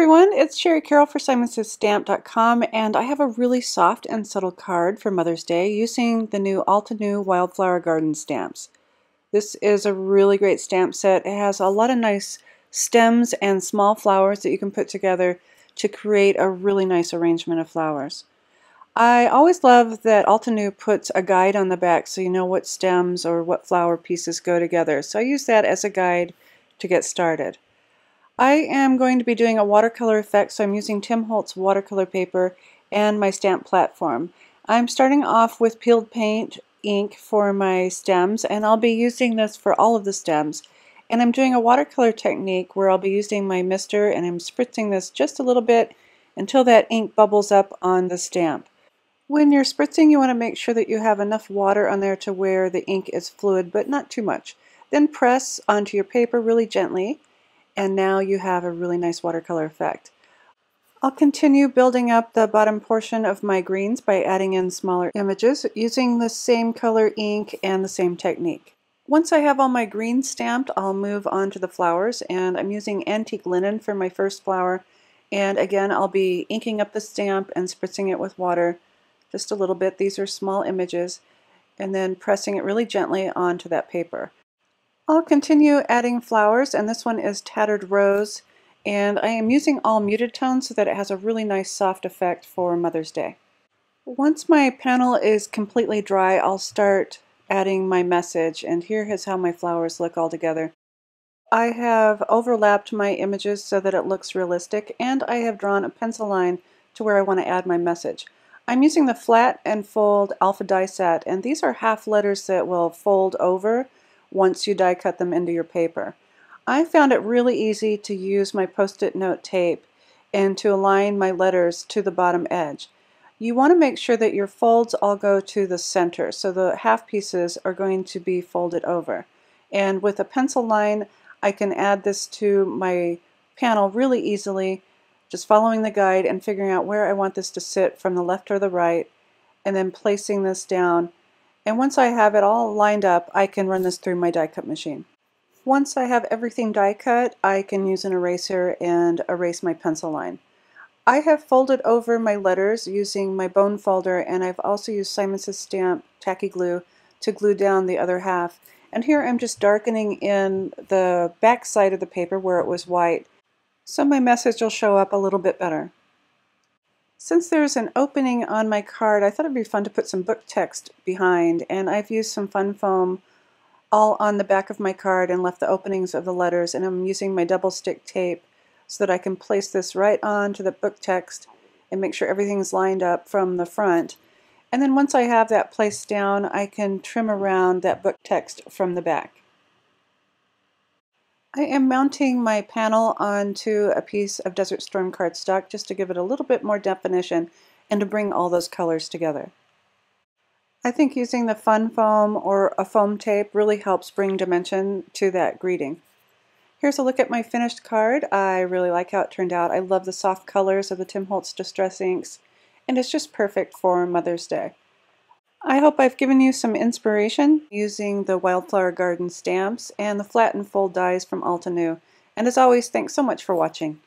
everyone, it's Shari Carroll for SSSTF.com, and I have a really soft and subtle card for Mother's Day using the new Altenew Wildflower Garden stamps. This is a really great stamp set. It has a lot of nice stems and small flowers that you can put together to create a really nice arrangement of flowers. I always love that Altenew puts a guide on the back so you know what stems or what flower pieces go together. So I use that as a guide to get started. I am going to be doing a watercolor effect, so I'm using Tim Holtz watercolor paper and my stamp platform. I'm starting off with peeled paint ink for my stems, and I'll be using this for all of the stems. And I'm doing a watercolor technique where I'll be using my mister and I'm spritzing this just a little bit until that ink bubbles up on the stamp. When you're spritzing, you want to make sure that you have enough water on there to where the ink is fluid, but not too much. Then press onto your paper really gently. And now you have a really nice watercolor effect. I'll continue building up the bottom portion of my greens by adding in smaller images using the same color ink and the same technique. Once I have all my greens stamped, I'll move on to the flowers, and I'm using antique linen for my first flower. And again, I'll be inking up the stamp and spritzing it with water just a little bit. These are small images, and then pressing it really gently onto that paper. I'll continue adding flowers, and this one is Tattered Rose, and I am using all muted tones so that it has a really nice soft effect for Mother's Day. Once my panel is completely dry, I'll start adding my message, and here is how my flowers look all together. I have overlapped my images so that it looks realistic, and I have drawn a pencil line to where I want to add my message. I'm using the flat and fold alpha die set, and these are half letters that will fold over once you die cut them into your paper. I found it really easy to use my post-it note tape and to align my letters to the bottom edge. You want to make sure that your folds all go to the center, so the half pieces are going to be folded over. And with a pencil line, I can add this to my panel really easily, just following the guide and figuring out where I want this to sit from the left or the right, and then placing this down. And once I have it all lined up, I can run this through my die cut machine. Once I have everything die cut, I can use an eraser and erase my pencil line. I have folded over my letters using my bone folder, and I've also used Simon Says Stamp tacky glue to glue down the other half. And here I'm just darkening in the back side of the paper where it was white, so my message will show up a little bit better. Since there's an opening on my card, I thought it'd be fun to put some book text behind, and I've used some fun foam all on the back of my card and left the openings of the letters, and I'm using my double stick tape so that I can place this right onto the book text and make sure everything's lined up from the front. And then once I have that placed down, I can trim around that book text from the back. I am mounting my panel onto a piece of Desert Storm cardstock just to give it a little bit more definition and to bring all those colors together. I think using the fun foam or a foam tape really helps bring dimension to that greeting. Here's a look at my finished card. I really like how it turned out. I love the soft colors of the Tim Holtz Distress inks, and it's just perfect for Mother's Day. I hope I've given you some inspiration using the Wildflower Garden stamps and the flat and fold dies from Altenew. And as always, thanks so much for watching.